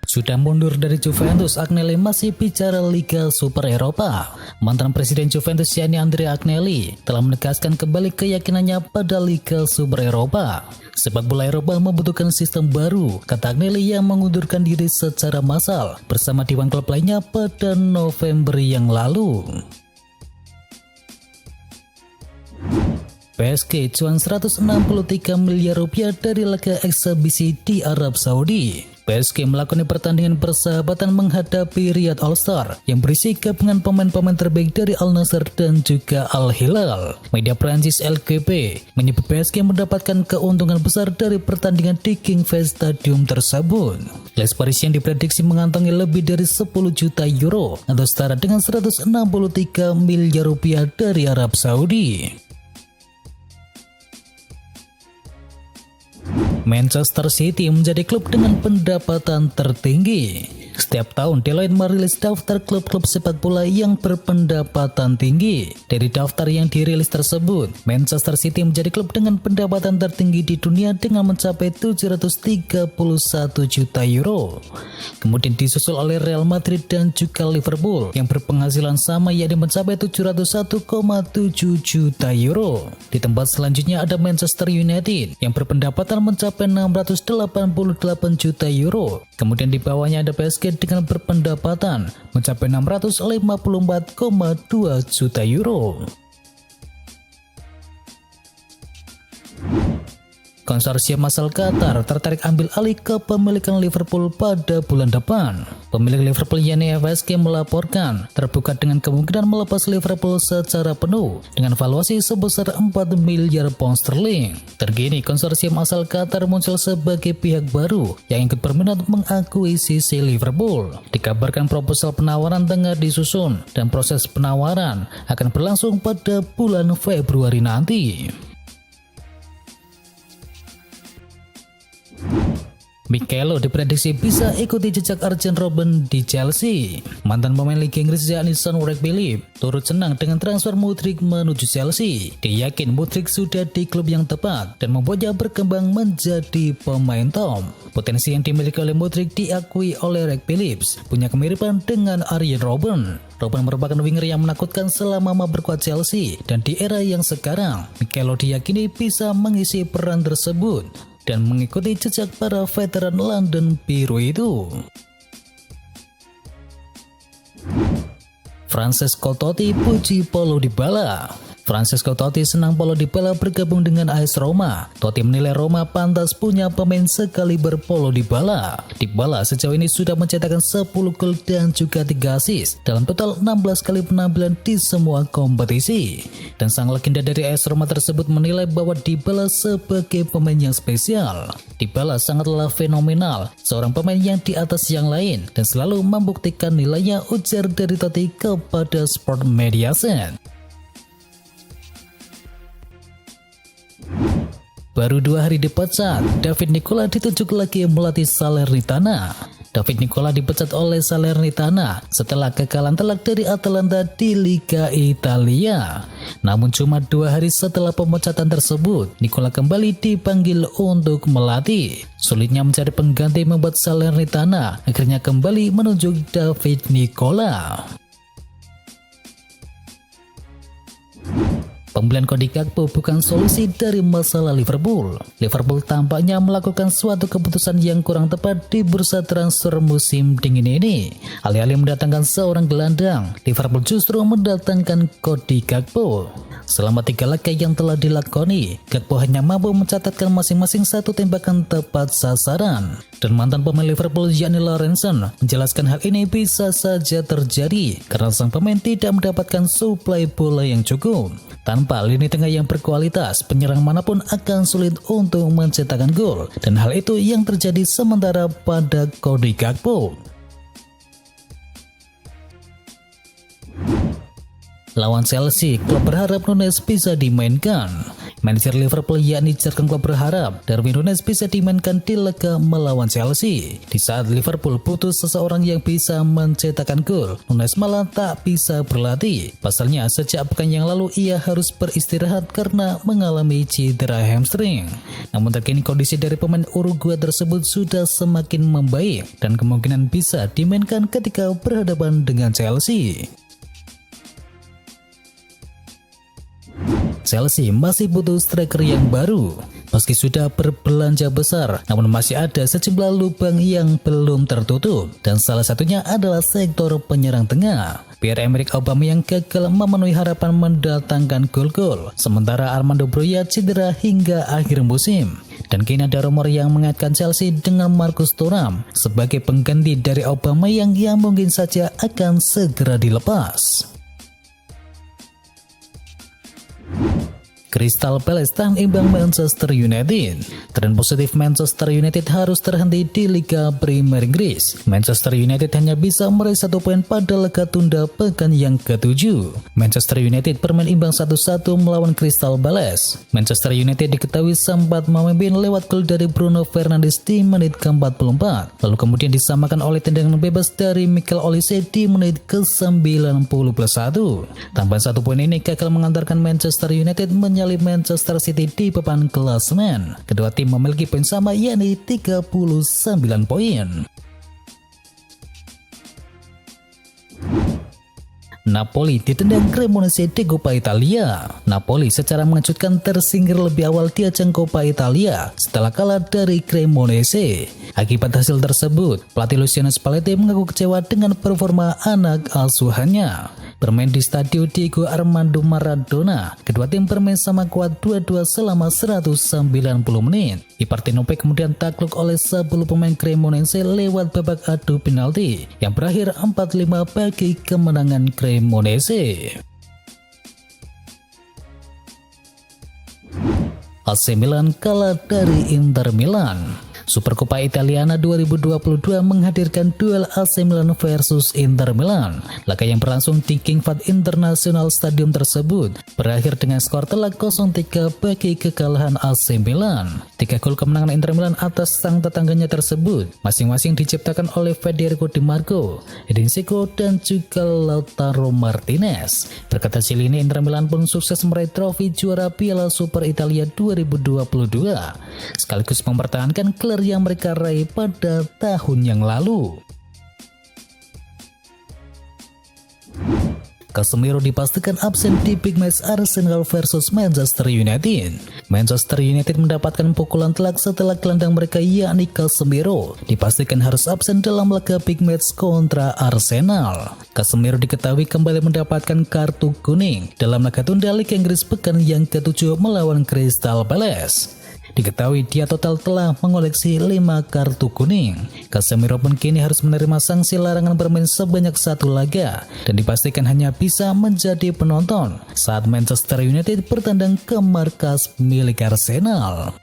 Sudah mundur dari Juventus, Agnelli masih bicara Liga Super Eropa. Mantan Presiden Juventus yakni Andrea Agnelli telah menegaskan kembali keyakinannya pada Liga Super Eropa. Sepak bola Eropa membutuhkan sistem baru, kata Agnelli yang mengundurkan diri secara massal bersama Dewan klub lainnya pada November yang lalu. PSG cuan 163 miliar rupiah dari laga eksebisi di Arab Saudi. PSG melakukan pertandingan persahabatan menghadapi Riyadh All-Star yang berisi gabungan pemain-pemain terbaik dari Al Nassr dan juga Al Hilal. Media Prancis LKP menyebut PSG mendapatkan keuntungan besar dari pertandingan di King Fahd Stadium tersebut. Les Parisien diprediksi mengantongi lebih dari 10 juta euro atau setara dengan 163 miliar rupiah dari Arab Saudi. Manchester City menjadi klub dengan pendapatan tertinggi. Setiap tahun Deloitte merilis daftar klub-klub sepak bola yang berpendapatan tinggi. Dari daftar yang dirilis tersebut, Manchester City menjadi klub dengan pendapatan tertinggi di dunia dengan mencapai 731 juta euro. Kemudian disusul oleh Real Madrid dan juga Liverpool yang berpenghasilan sama yakni mencapai 701,7 juta euro. Di tempat selanjutnya ada Manchester United yang berpendapatan mencapai 688 juta euro. Kemudian di bawahnya ada PSG dengan berpendapatan mencapai 654,2 juta euro. Konsorsium asal Qatar tertarik ambil alih kepemilikan Liverpool pada bulan depan. Pemilik Liverpool yakni FSG melaporkan terbuka dengan kemungkinan melepas Liverpool secara penuh dengan valuasi sebesar 4 miliar pound sterling. Terkini konsorsium asal Qatar muncul sebagai pihak baru yang ikut berminat mengakuisisi Liverpool. Dikabarkan proposal penawaran tengah disusun dan proses penawaran akan berlangsung pada bulan Februari nanti. Mikel Owen diprediksi bisa ikuti jejak Arjen Robben di Chelsea. Mantan pemain Liga Inggris yakni Sean Phillips turut senang dengan transfer Mudryk menuju Chelsea. Dia yakin Mudryk sudah di klub yang tepat dan membuatnya berkembang menjadi pemain top. Potensi yang dimiliki oleh Mudryk diakui oleh Phillips punya kemiripan dengan Arjen Robben. Robben merupakan winger yang menakutkan selama memperkuat Chelsea dan di era yang sekarang, Mikel Owen diyakini bisa mengisi peran tersebut dan mengikuti jejak para veteran London Biru itu. Francesco Totti puji Paulo Dybala. Francesco Totti senang Paulo Dybala bergabung dengan AS Roma. Totti menilai Roma pantas punya pemain sekaliber Paulo Dybala. Dybala sejauh ini sudah mencetakkan 10 gol dan juga 3 assist dalam total 16 kali penampilan di semua kompetisi. Dan sang legenda dari AS Roma tersebut menilai bahwa Dybala sebagai pemain yang spesial. Dybala sangatlah fenomenal, seorang pemain yang di atas yang lain dan selalu membuktikan nilainya, ujar dari Totti kepada Sport Mediaset. Baru 2 hari dipecat, David Nicola ditunjuk lagi melatih Salernitana. David Nicola dipecat oleh Salernitana setelah kekalahan telak dari Atalanta di Liga Italia. Namun cuma 2 hari setelah pemecatan tersebut, Nicola kembali dipanggil untuk melatih. Sulitnya mencari pengganti membuat Salernitana akhirnya kembali menunjuk David Nicola. Pembelian Cody Gakpo bukan solusi dari masalah Liverpool. Liverpool tampaknya melakukan suatu keputusan yang kurang tepat di bursa transfer musim dingin ini. Alih-alih mendatangkan seorang gelandang, Liverpool justru mendatangkan Cody Gakpo. Selama 3 laga yang telah dilakoni, Gakpo hanya mampu mencatatkan masing-masing 1 tembakan tepat sasaran. Dan mantan pemain Liverpool yakni Lawrenson menjelaskan hal ini bisa saja terjadi karena sang pemain tidak mendapatkan suplai bola yang cukup. Tanpa lini tengah yang berkualitas, penyerang manapun akan sulit untuk mencetakkan gol. Dan hal itu yang terjadi sementara pada Cody Gakpo. Lawan Chelsea, klub berharap Nunes bisa dimainkan. Manajer Liverpool yakni Jurgen Klopp berharap Darwin Núñez bisa dimainkan di laga melawan Chelsea. Di saat Liverpool butuh seseorang yang bisa mencetakkan gol, Núñez malah tak bisa berlatih. Pasalnya sejak pekan yang lalu ia harus beristirahat karena mengalami cedera hamstring. Namun terkini kondisi dari pemain Uruguay tersebut sudah semakin membaik dan kemungkinan bisa dimainkan ketika berhadapan dengan Chelsea. Chelsea masih butuh striker yang baru. Meski sudah berbelanja besar, namun masih ada sejumlah lubang yang belum tertutup, dan salah satunya adalah sektor penyerang tengah. Pierre-Emerick Aubameyang gagal memenuhi harapan mendatangkan gol-gol, sementara Armando Broja cedera hingga akhir musim. Dan kini ada rumor yang mengaitkan Chelsea dengan Marcus Thuram sebagai pengganti dari Aubameyang yang mungkin saja akan segera dilepas. Crystal Palace tahan imbang Manchester United. Tren positif Manchester United harus terhenti di Liga Premier Inggris. Manchester United hanya bisa meraih 1 poin pada laga tunda pekan yang ke-7. Manchester United bermain imbang 1-1 melawan Crystal Palace. Manchester United diketahui sempat memimpin lewat gol dari Bruno Fernandes di menit ke-44. Lalu kemudian disamakan oleh tendangan bebas dari Mikel Olise di menit ke-91. Tambahan 1 poin ini gagal mengantarkan Manchester United menyalip Manchester City di papan klasemen. Kedua tim memiliki poin sama yakni 39 poin. Napoli ditendang Cremonese di Coppa Italia. Napoli secara mengejutkan tersingkir lebih awal di ajang Coppa Italia setelah kalah dari Cremonese. Akibat hasil tersebut, pelatih Luciano Spalletti mengaku kecewa dengan performa anak asuhannya. Bermain di Stadio Diego Armando Maradona, kedua tim bermain sama kuat 2-2 selama 190 menit. Di Partenope kemudian takluk oleh 10 pemain Cremonese lewat babak adu penalti yang berakhir 4-5 bagi kemenangan Cremonese. AC Milan kalah dari Inter Milan. Supercoppa Italiana 2022 menghadirkan duel AC Milan versus Inter Milan. Laga yang berlangsung di King Fahd International Stadium tersebut berakhir dengan skor telak 0-3 bagi kekalahan AC Milan. 3 gol kemenangan Inter Milan atas sang tetangganya tersebut masing-masing diciptakan oleh Federico Di Marco, Edin Dzeko, dan juga Lautaro Martinez. Berkat hasil ini Inter Milan pun sukses meraih trofi juara Piala Super Italia 2022 sekaligus mempertahankan gelar yang mereka raih pada tahun yang lalu. Casemiro dipastikan absen di big match Arsenal versus Manchester United. Manchester United mendapatkan pukulan telak setelah gelandang mereka yakni Casemiro dipastikan harus absen dalam laga big match kontra Arsenal. Casemiro diketahui kembali mendapatkan kartu kuning dalam laga tunda Liga Inggris pekan yang ke-7 melawan Crystal Palace. Diketahui dia total telah mengoleksi 5 kartu kuning. Casemiro pun kini harus menerima sanksi larangan bermain sebanyak 1 laga dan dipastikan hanya bisa menjadi penonton saat Manchester United bertandang ke markas milik Arsenal.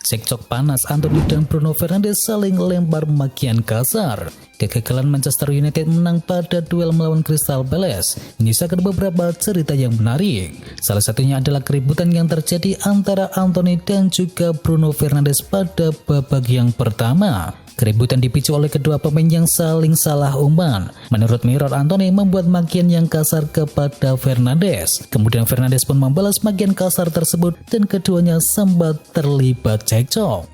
Cekcok panas, Anthony dan Bruno Fernandes saling lempar makian kasar. Kegagalan Manchester United menang pada duel melawan Crystal Palace menyisakan beberapa cerita yang menarik. Salah satunya adalah keributan yang terjadi antara Anthony dan juga Bruno Fernandes pada babak yang pertama. Keributan dipicu oleh kedua pemain yang saling salah umpan. Menurut Mirror, Anthony membuat makian yang kasar kepada Fernandes. Kemudian Fernandes pun membalas makian kasar tersebut dan keduanya sempat terlibat cekcok.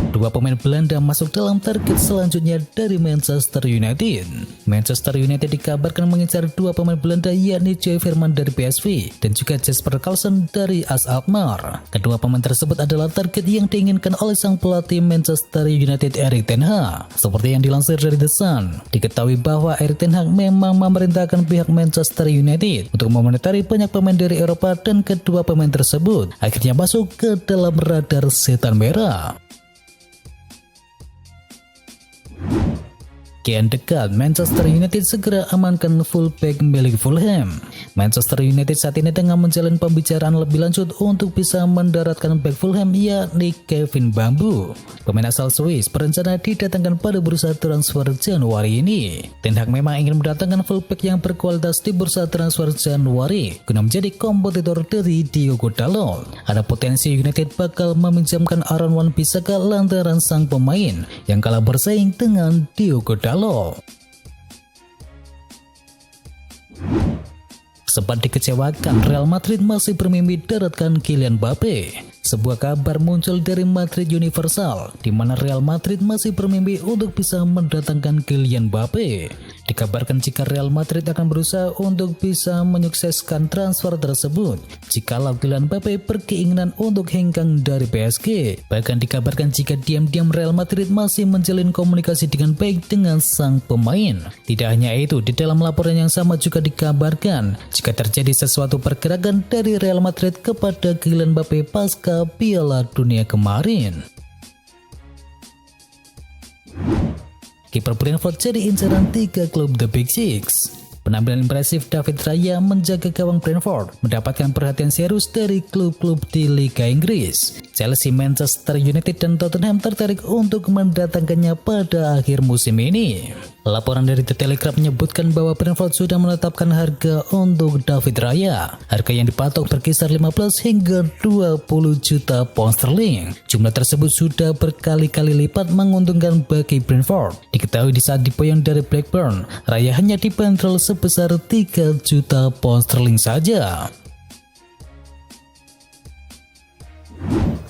Dua pemain Belanda masuk dalam target selanjutnya dari Manchester United. Manchester United dikabarkan mengincar dua pemain Belanda yakni Joey Veerman dari PSV dan juga Jesper Karlsson dari AS Alkmaar. Kedua pemain tersebut adalah target yang diinginkan oleh sang pelatih Manchester United Erik ten Hag. Seperti yang dilansir dari The Sun, diketahui bahwa Erik ten Hag memang memerintahkan pihak Manchester United untuk memonitari banyak pemain dari Eropa dan kedua pemain tersebut akhirnya masuk ke dalam radar setan merah. Kian dekat, Manchester United segera amankan fullback milik Fulham. Manchester United saat ini tengah menjalin pembicaraan lebih lanjut untuk bisa mendaratkan back Fulham yakni Kevin Bambu. Pemain asal Swiss berencana didatangkan pada bursa transfer Januari ini. Ten Hag memang ingin mendatangkan fullback yang berkualitas di bursa transfer Januari guna menjadi kompetitor dari Diogo Dalot. Ada potensi United bakal meminjamkan Aaron Wan-Bissaka lantaran sang pemain yang kalah bersaing dengan Diogo Dalot. Sempat dikecewakan, Real Madrid masih bermimpi daratkan Kylian Mbappe. Sebuah kabar muncul dari Madrid Universal, di mana Real Madrid masih bermimpi untuk bisa mendatangkan Kylian Mbappe. Dikabarkan jika Real Madrid akan berusaha untuk bisa menyukseskan transfer tersebut jikalau Kylian Mbappe berkeinginan untuk hengkang dari PSG. Bahkan dikabarkan jika diam-diam Real Madrid masih menjalin komunikasi dengan baik dengan sang pemain. Tidak hanya itu, di dalam laporan yang sama juga dikabarkan jika terjadi sesuatu pergerakan dari Real Madrid kepada Kylian Mbappe pasca Piala Dunia kemarin. Kiper Brentford jadi incaran 3 klub The Big Six. Penampilan impresif David Raya menjaga gawang Brentford mendapatkan perhatian serius dari klub-klub di Liga Inggris. Chelsea, Manchester United, dan Tottenham tertarik untuk mendatangkannya pada akhir musim ini. Laporan dari The Telegraph menyebutkan bahwa Brentford sudah menetapkan harga untuk David Raya. Harga yang dipatok berkisar 15 hingga 20 juta pound sterling. Jumlah tersebut sudah berkali-kali lipat menguntungkan bagi Brentford. Diketahui di saat diboyong dari Blackburn, Raya hanya dibanderol sebesar 3 juta pound sterling saja.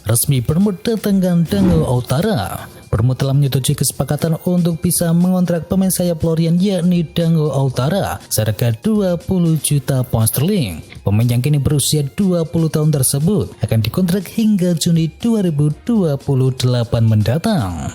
Resmi Bournemouth datangkan Dango Ouattara. Bournemouth telah menyetujui kesepakatan untuk bisa mengontrak pemain sayap Lorient yakni Dango Ouattara seharga 20 juta pound sterling. Pemain yang kini berusia 20 tahun tersebut akan dikontrak hingga Juni 2028 mendatang.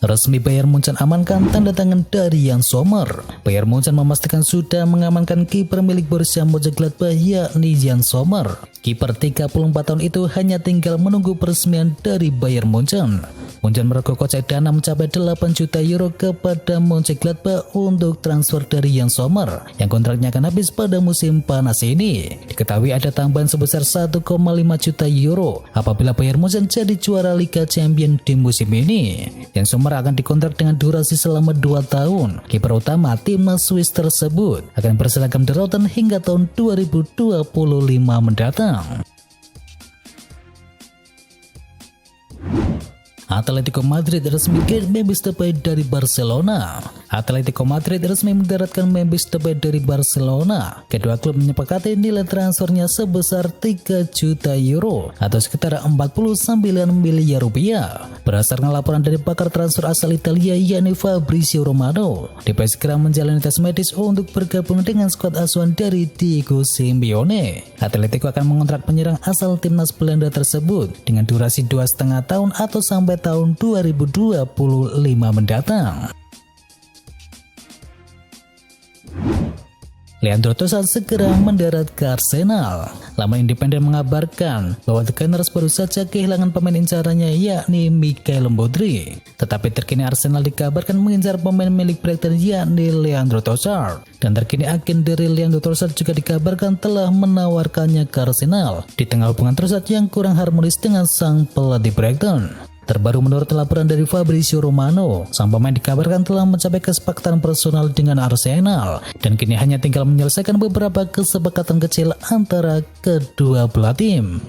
Resmi Bayern Munchen amankan tanda tangan dari Jan Sommer. Bayern Munchen memastikan sudah mengamankan kiper milik Borussia Mönchengladbach yakni Jan Sommer. Kiper 34 tahun itu hanya tinggal menunggu peresmian dari Bayern Munchen. Munchen merogoh kocek dana mencapai 8 juta euro kepada Mönchengladbach untuk transfer dari Jan Sommer yang kontraknya akan habis pada musim panas ini. Diketahui ada tambahan sebesar 1,5 juta euro apabila Bayern Munchen jadi juara Liga Champions di musim ini. Jan Sommer akan dikontrak dengan durasi selama 2 tahun. Kiper utama timnas Swiss tersebut akan berseragam di Rotten hingga tahun 2025 mendatang. Atletico Madrid resmi get Memphis Depay dari Barcelona. Atletico Madrid resmi mendaratkan Memphis Depay dari Barcelona. Kedua klub menyepakati nilai transfernya sebesar 3 juta euro atau sekitar 49 miliar rupiah. Berdasarkan laporan dari pakar transfer asal Italia yakni Fabrizio Romano, Depay segera menjalani tes medis untuk bergabung dengan skuad asuhan dari Diego Simeone. Atletico akan mengontrak penyerang asal timnas Belanda tersebut dengan durasi 2,5 tahun atau sampai tahun 2025 mendatang. Leandro Trossard segera mendarat ke Arsenal. Laman Independen mengabarkan bahwa The Gunners baru saja kehilangan pemain incarannya yakni Michael Mbodri. Tetapi terkini Arsenal dikabarkan mengincar pemain milik Brighton yakni Leandro Trossard. Dan terkini agen dari Leandro Trossard juga dikabarkan telah menawarkannya ke Arsenal di tengah hubungan Trossard yang kurang harmonis dengan sang pelatih Brighton. Terbaru menurut laporan dari Fabrizio Romano, sang pemain dikabarkan telah mencapai kesepakatan personal dengan Arsenal dan kini hanya tinggal menyelesaikan beberapa kesepakatan kecil antara kedua belah tim.